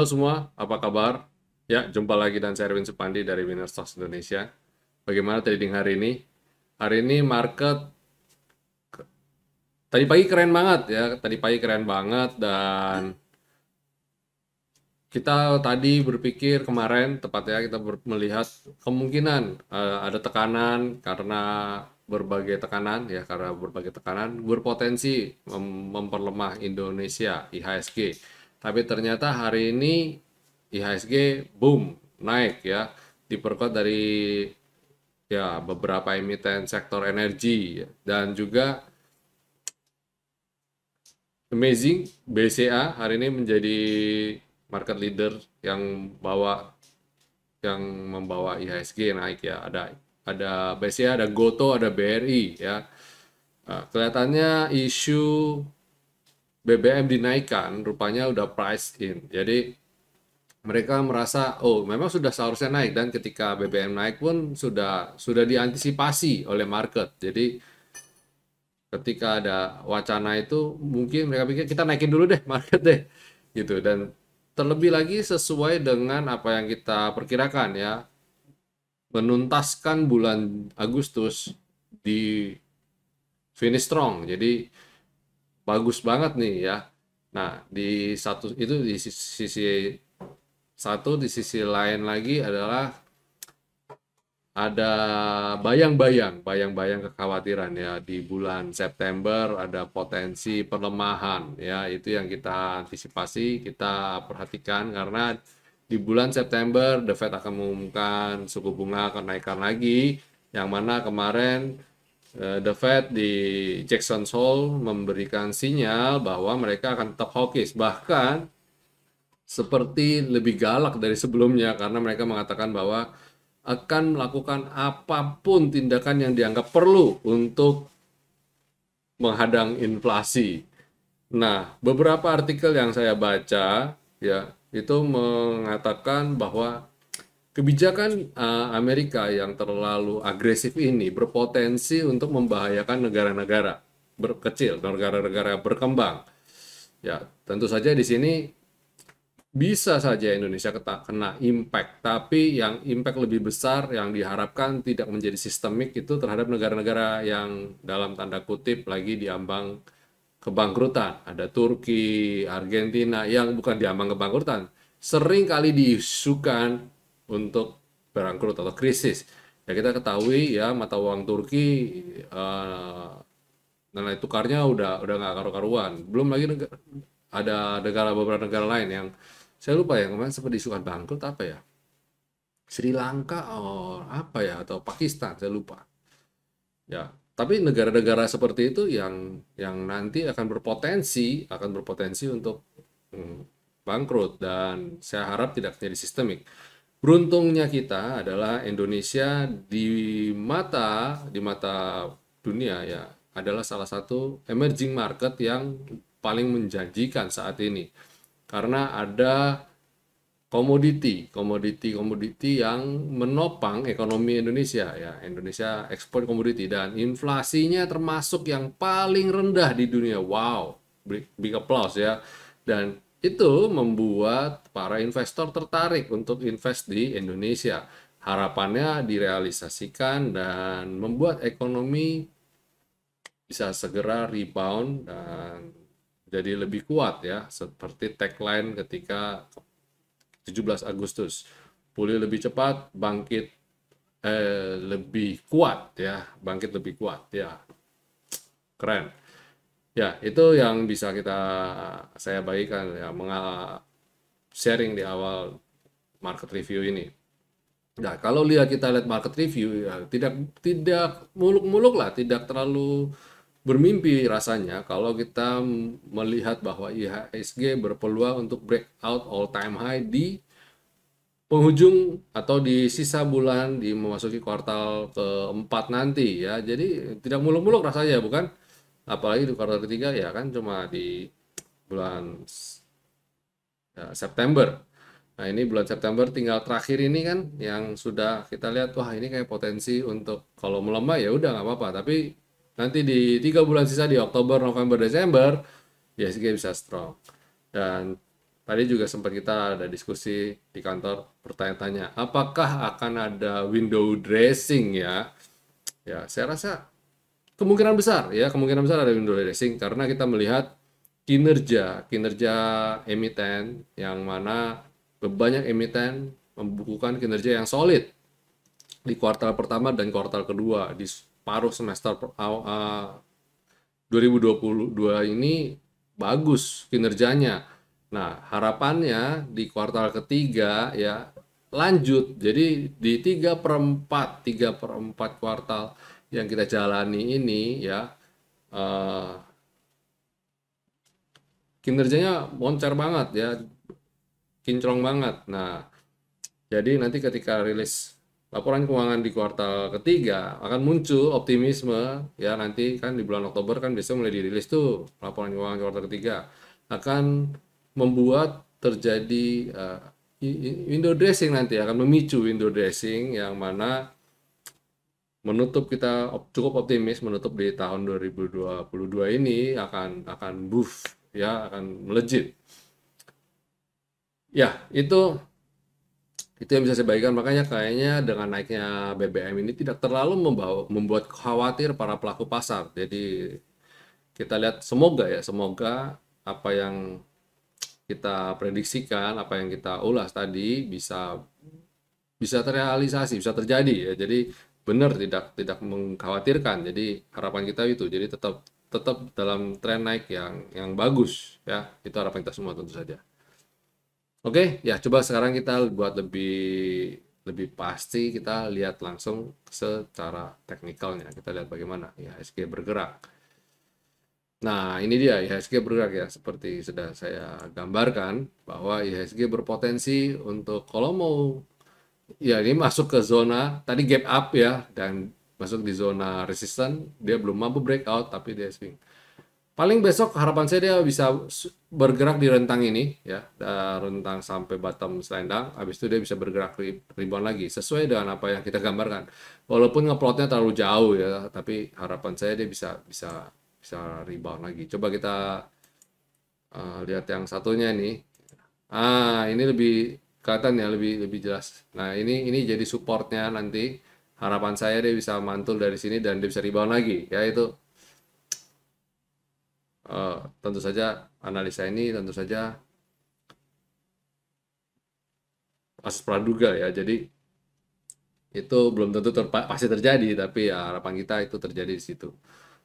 Halo semua, apa kabar? Ya, jumpa lagi dan saya Erwin Supandi dari Winner Stocks Indonesia. Bagaimana trading hari ini? Hari ini market tadi pagi keren banget ya, tadi pagi keren banget dan kita tadi berpikir kemarin tepatnya kita melihat kemungkinan ada tekanan karena berbagai tekanan berpotensi memperlemah Indonesia IHSG. Tapi ternyata hari ini IHSG boom naik ya, diperkuat dari ya beberapa emiten sektor energi ya. Dan juga amazing BCA hari ini menjadi market leader yang yang membawa IHSG naik ya. Ada BCA, ada Goto, ada BRI ya. Nah, kelihatannya isu BBM dinaikkan rupanya udah price in. Jadi mereka merasa oh memang sudah seharusnya naik, dan ketika BBM naik pun sudah diantisipasi oleh market. Jadi ketika ada wacana itu mungkin mereka pikir kita naikin dulu deh market deh gitu, dan terlebih lagi sesuai dengan apa yang kita perkirakan ya, menuntaskan bulan Agustus di finish strong, jadi bagus banget nih ya. Nah, di satu itu di sisi satu, di sisi lain lagi adalah ada bayang-bayang kekhawatiran ya, di bulan September ada potensi pelemahan ya, itu yang kita antisipasi, kita perhatikan karena di bulan September The Fed akan mengumumkan suku bunga kenaikan lagi, yang mana kemarin The Fed di Jackson Hole memberikan sinyal bahwa mereka akan tetap hawkish, bahkan seperti lebih galak dari sebelumnya, karena mereka mengatakan bahwa akan melakukan apapun tindakan yang dianggap perlu untuk menghadang inflasi. Nah, beberapa artikel yang saya baca ya itu mengatakan bahwa kebijakan Amerika yang terlalu agresif ini berpotensi untuk membahayakan negara-negara berkecil, negara-negara berkembang. Ya, tentu saja di sini bisa saja Indonesia kena impact, tapi yang impact lebih besar yang diharapkan tidak menjadi sistemik itu terhadap negara-negara yang dalam tanda kutip lagi diambang kebangkrutan. Ada Turki, Argentina yang bukan diambang kebangkrutan, sering kali diisukan untuk bangkrut atau krisis. Ya kita ketahui ya, mata uang Turki nilai tukarnya udah nggak karu-karuan. Belum lagi ada beberapa negara lain yang saya lupa ya kemarin sempat diisukan bangkrut, apa ya, Sri Lanka oh apa ya, atau Pakistan saya lupa ya. Tapi negara-negara seperti itu yang nanti akan berpotensi untuk hmm, bangkrut, dan saya harap tidak menjadi sistemik. Beruntungnya kita adalah Indonesia di mata dunia ya, adalah salah satu emerging market yang paling menjanjikan saat ini, karena ada komoditi yang menopang ekonomi Indonesia ya. Indonesia ekspor komoditi dan inflasinya termasuk yang paling rendah di dunia. Wow, big applause ya. Dan itu membuat para investor tertarik untuk invest di Indonesia. Harapannya direalisasikan dan membuat ekonomi bisa segera rebound dan jadi lebih kuat ya, seperti tagline ketika 17 Agustus, pulih lebih cepat, bangkit lebih kuat ya, bangkit lebih kuat ya, keren ya. Itu yang bisa saya bagikan ya, sharing di awal market review ini. Nah, kalau kita lihat market review ya, tidak tidak muluk-muluk lah, tidak terlalu bermimpi rasanya kalau kita melihat bahwa IHSG berpeluang untuk breakout all time high di penghujung atau di sisa bulan, di memasuki kuartal keempat nanti ya. Jadi tidak muluk-muluk rasanya, bukan? Apalagi di kuartal ketiga ya kan, cuma di bulan ya, September. Nah, ini bulan September tinggal terakhir ini kan yang sudah kita lihat, wah ini kayak potensi untuk kalau melemah ya udah nggak apa-apa. Tapi nanti di 3 bulan sisa, di Oktober, November, Desember, ya IHSG bisa strong. Dan tadi juga sempat kita ada diskusi di kantor bertanya-tanya, apakah akan ada window dressing ya? Ya, saya rasa kemungkinan besar ada window dressing karena kita melihat kinerja kinerja emiten yang mana banyak emiten membukukan kinerja yang solid di kuartal pertama dan kuartal kedua di paruh semester 2022 ini bagus kinerjanya. Nah, harapannya di kuartal ketiga ya lanjut. Jadi di 3/4 kuartal yang kita jalani ini ya eh, kinerjanya moncer banget ya, kinclong banget. Nah, jadi nanti ketika rilis laporan keuangan di kuartal ketiga akan muncul optimisme ya, nanti kan di bulan Oktober kan biasanya mulai dirilis tuh laporan keuangan kuartal ketiga, akan membuat terjadi window dressing, nanti akan memicu window dressing yang mana menutup, kita cukup optimis menutup di tahun 2022 ini akan boost ya, akan melejit. Ya, itu yang bisa saya bagikan. Makanya kayaknya dengan naiknya BBM ini tidak terlalu membuat khawatir para pelaku pasar. Jadi kita lihat, semoga apa yang kita prediksikan, apa yang kita ulas tadi bisa bisa terrealisasi, bisa terjadi ya. Jadi benar, tidak tidak mengkhawatirkan. Jadi harapan kita itu, jadi tetap tetap dalam tren naik yang bagus ya. Itu harapan kita semua tentu saja. Oke, ya coba sekarang kita buat lebih lebih pasti, kita lihat langsung secara teknikalnya. Kita lihat bagaimana IHSG bergerak. Nah, ini dia IHSG bergerak ya, seperti sudah saya gambarkan bahwa IHSG berpotensi untuk, kalau mau ya, ini masuk ke zona tadi gap up ya, dan masuk di zona resisten, dia belum mampu breakout tapi dia swing. Paling besok harapan saya dia bisa bergerak di rentang ini ya, rentang sampai bottom selendang, habis itu dia bisa bergerak rebound lagi sesuai dengan apa yang kita gambarkan. Walaupun ngeplotnya terlalu jauh ya, tapi harapan saya dia bisa bisa bisa rebound lagi. Coba kita lihat yang satunya nih. Ini lebih kelihatan ya, lebih lebih jelas. Nah, ini jadi supportnya nanti. Harapan saya dia bisa mantul dari sini dan dia bisa rebound lagi. Ya itu tentu saja analisa ini tentu saja asas praduga ya. Jadi itu belum tentu pasti terjadi, tapi ya harapan kita itu terjadi di situ.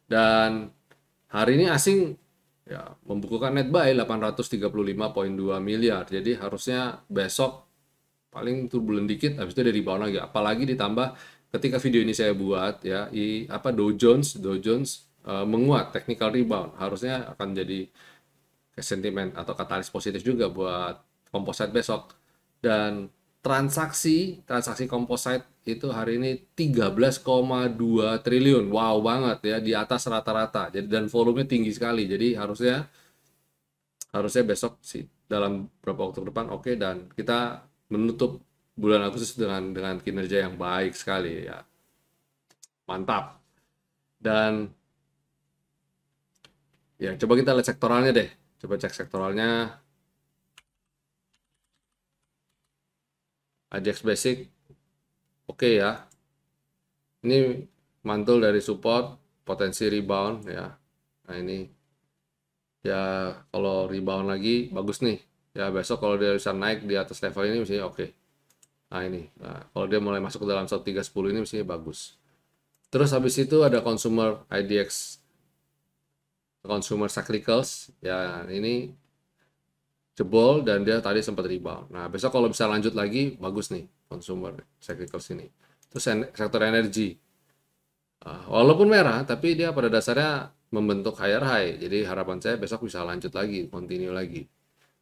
Dan hari ini asing ya membukukan net buy 835,2 miliar. Jadi harusnya besok paling turbulen dikit, habis itu dari rebound lagi. Apalagi ditambah ketika video ini saya buat ya, Dow Jones menguat, technical rebound, harusnya akan jadi sentimen atau katalis positif juga buat komposit besok. Dan transaksi transaksi komposit itu hari ini 13,2 triliun. Wow banget ya, di atas rata-rata. Jadi dan volumenya tinggi sekali. Jadi harusnya harusnya besok sih dalam beberapa waktu ke depan oke, dan kita menutup bulan Agustus dengan kinerja yang baik sekali ya. Mantap. Dan ya coba kita lihat sektoralnya deh. Coba cek sektoralnya. AJAX Basic oke ya. Ini mantul dari support, potensi rebound ya. Nah, ini ya kalau rebound lagi bagus nih. Ya besok kalau dia bisa naik di atas level ini mestinya oke. Nah, ini. Nah, kalau dia mulai masuk ke dalam 1310 ini mestinya bagus. Terus habis itu ada consumer IDX, consumer cyclicals ya, ini jebol dan dia tadi sempat rebound. Nah, besok kalau bisa lanjut lagi bagus nih consumer cyclicals ini. Terus sektor energi. Walaupun merah tapi dia pada dasarnya membentuk higher high. Jadi harapan saya besok bisa lanjut lagi, continue lagi.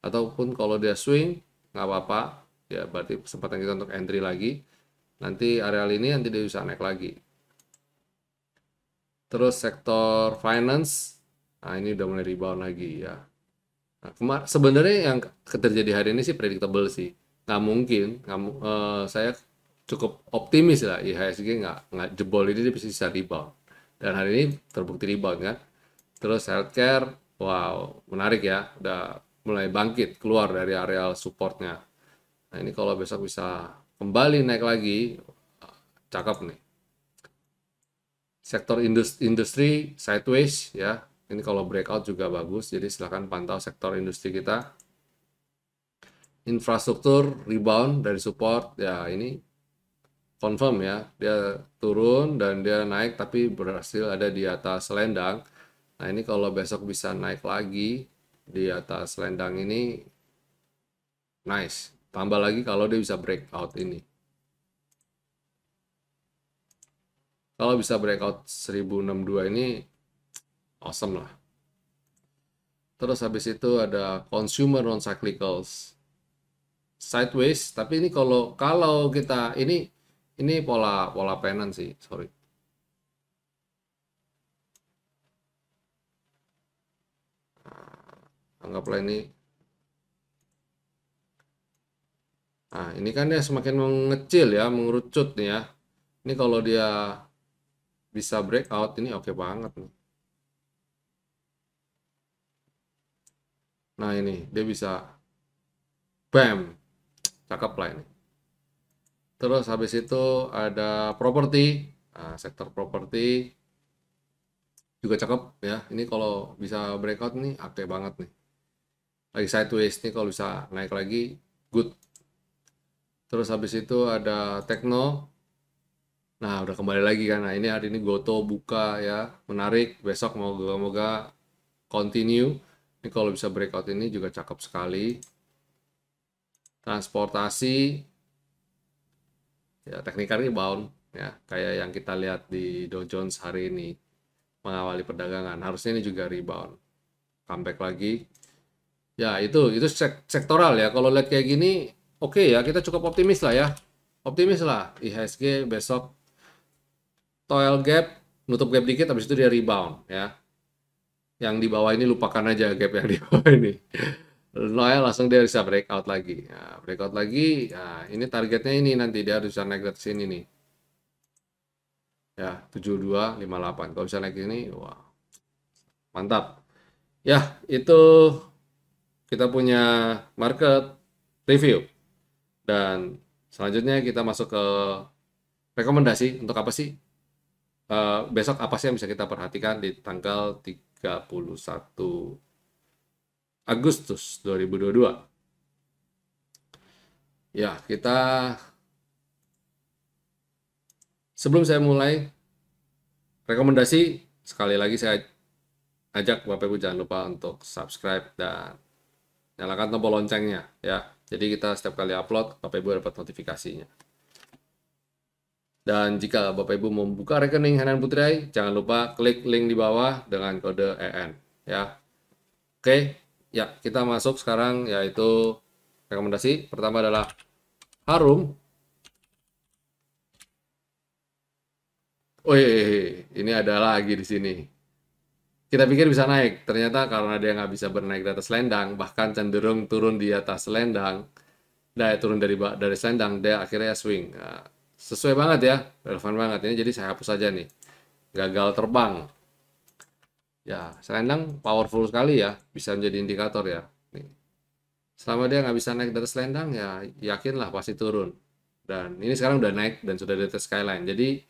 Ataupun kalau dia swing nggak apa-apa, ya berarti kesempatan kita untuk entry lagi. Nanti areal ini nanti dia bisa naik lagi. Terus sektor finance, nah ini udah mulai rebound lagi ya. Nah, sebenarnya yang terjadi hari ini sih predictable sih. Nggak mungkin, saya cukup optimis lah IHSG nggak jebol ini, dia bisa rebound. Dan hari ini terbukti rebound kan. Terus healthcare, wow menarik ya, udah mulai bangkit keluar dari areal supportnya. Nah ini kalau besok bisa kembali naik lagi, cakep nih. Sektor industri sideways ya. Ini kalau breakout juga bagus, jadi silahkan pantau sektor industri kita. Infrastruktur rebound dari support ya, ini confirm ya, dia turun dan dia naik tapi berhasil ada di atas selendang. Nah ini kalau besok bisa naik lagi di atas selendang ini, nice. Tambah lagi kalau dia bisa breakout ini. Kalau bisa breakout 1062 ini awesome lah. Terus habis itu ada consumer non cyclicals sideways, tapi ini kalau kita ini pola pennant sih, sorry. Anggaplah ini. Nah, ini kan dia semakin mengecil ya, mengerucut nih ya. Ini kalau dia bisa breakout ini oke banget nih. Nah, ini dia bisa bam. Cakep lah ini. Terus habis itu ada properti. Nah, sektor properti juga cakep ya. Ini kalau bisa breakout nih oke banget nih. Lagi sideways nih, kalau bisa naik lagi good. Terus habis itu ada Tekno. Nah, udah kembali lagi kan. Nah, ini hari ini Goto buka ya, menarik. Besok moga-moga continue. Ini kalau bisa breakout ini juga cakep sekali. Transportasi ya, technical rebound ya, kayak yang kita lihat di Dow Jones hari ini mengawali perdagangan. Harusnya ini juga rebound. Comeback lagi. Ya, itu sektoral ya. Kalau lihat kayak gini, oke ya, kita cukup optimis lah ya. Optimis lah IHSG besok toil gap, nutup gap dikit, habis itu dia rebound ya. Yang di bawah ini lupakan aja gap yang di bawah ini. Noel langsung dia bisa breakout lagi. Nah, breakout lagi, nah, ini targetnya ini nanti dia harus bisa naik ke sini nih. Ya, 7258. Kalau bisa naik ini, wah, mantap. Ya, itu kita punya market review. Dan selanjutnya kita masuk ke rekomendasi untuk apa sih? Besok apa sih yang bisa kita perhatikan di tanggal 31 Agustus 2022. Ya, sebelum saya mulai rekomendasi, sekali lagi saya ajak Bapak Ibu jangan lupa untuk subscribe dan nyalakan tombol loncengnya ya. Jadi kita setiap kali upload, Bapak Ibu dapat notifikasinya. Dan jika Bapak Ibu mau membuka rekening Hanan Putri, jangan lupa klik link di bawah dengan kode EN ya. Oke, ya kita masuk sekarang yaitu rekomendasi. Pertama adalah Harum. Wih, ini ada lagi di sini. Kita pikir bisa naik, ternyata karena dia nggak bisa bernaik di atas selendang, bahkan cenderung turun di atas selendang, turun dari selendang, dia akhirnya swing. Nah, sesuai banget ya, relevan banget ini. Jadi saya hapus saja nih, gagal terbang. Ya, selendang powerful sekali ya, bisa menjadi indikator ya. Nih. Selama dia nggak bisa naik dari selendang, ya yakinlah pasti turun. Dan ini sekarang udah naik dan sudah di atas skyline. Jadi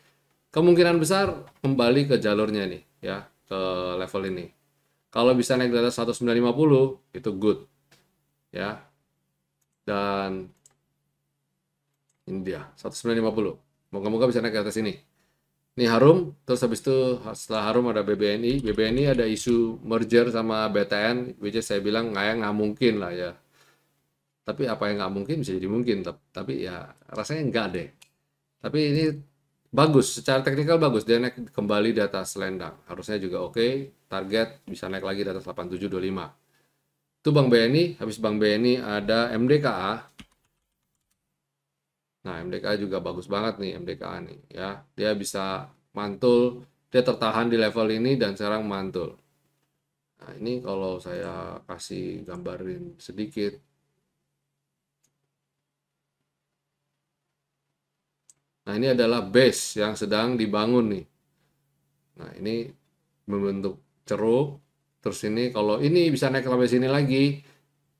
kemungkinan besar kembali ke jalurnya nih ya, ke level ini. Kalau bisa naik di atas 1950 itu good ya. Dan ini dia 1950. Moga-moga bisa naik ke atas ini. Ini Harum, terus habis itu setelah Harum ada BBNI. BBNI ada isu merger sama BTN, which is saya bilang nggak mungkin lah ya. Tapi apa yang nggak mungkin bisa jadi mungkin, tapi ya rasanya nggak deh. Tapi ini bagus, secara teknikal bagus, dia naik kembali di atas selendang. Harusnya juga oke, target bisa naik lagi di atas 8725. Itu Bank BNI, habis Bank BNI ada MDKA. Nah, MDKA juga bagus banget nih MDKA nih ya. Dia bisa mantul, dia tertahan di level ini dan sekarang mantul. Nah, ini kalau saya kasih gambarin sedikit. Nah, ini adalah base yang sedang dibangun nih. Nah, ini membentuk ceruk. Terus ini kalau ini bisa naik sampai sini lagi,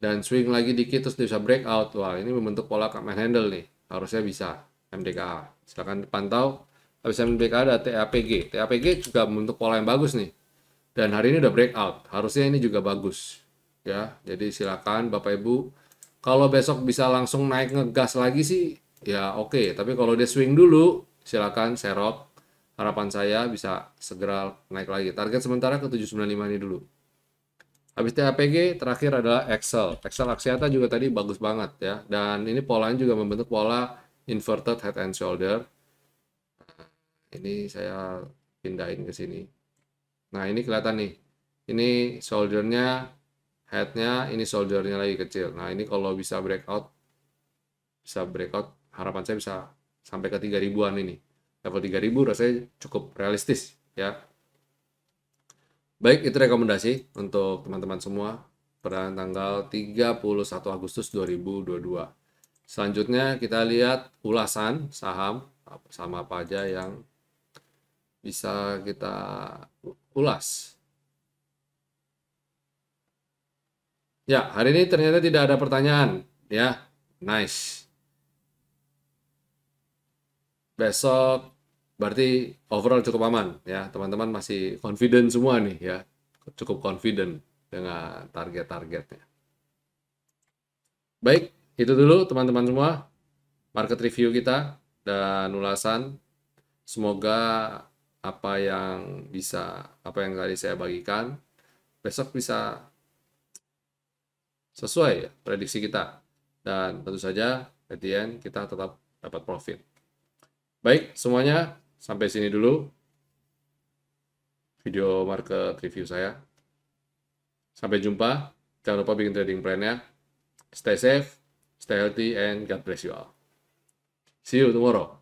dan swing lagi dikit terus dia bisa breakout, wah ini membentuk pola Kagman handle nih, harusnya bisa MDKA. Silakan dipantau. Habis MDKA ada TAPG. TAPG juga membentuk pola yang bagus nih. Dan hari ini udah breakout, harusnya ini juga bagus. Ya, jadi silakan Bapak Ibu. Kalau besok bisa langsung naik ngegas lagi sih, ya oke. Tapi kalau dia swing dulu, silakan serok. Harapan saya bisa segera naik lagi. Target sementara ke 795 ini dulu. Habis TAPG, terakhir adalah Excel. Excel Axiata juga tadi bagus banget ya. Dan ini polanya juga membentuk pola inverted head and shoulder. Ini saya pindahin ke sini. Nah, ini kelihatan nih. Ini shoulder-nya, head-nya, ini shoulder-nya lagi kecil. Nah, ini kalau bisa breakout, harapan saya bisa sampai ke 3000-an ini. Level 3000 rasanya cukup realistis ya. Baik, itu rekomendasi untuk teman-teman semua pada tanggal 31 Agustus 2022. Selanjutnya kita lihat ulasan saham sama apa aja yang bisa kita ulas. Ya, hari ini ternyata tidak ada pertanyaan. Ya, nice. Besok berarti overall cukup aman ya. Teman-teman masih confident semua nih ya. Cukup confident dengan target-targetnya. Baik, itu dulu teman-teman semua market review kita dan ulasan. Semoga apa yang tadi saya bagikan besok bisa sesuai ya prediksi kita. Dan tentu saja at the end kita tetap dapat profit. Baik, semuanya sampai sini dulu video market review saya. Sampai jumpa. Jangan lupa bikin trading plan-nya. Stay safe, stay healthy, and God bless you all. See you tomorrow.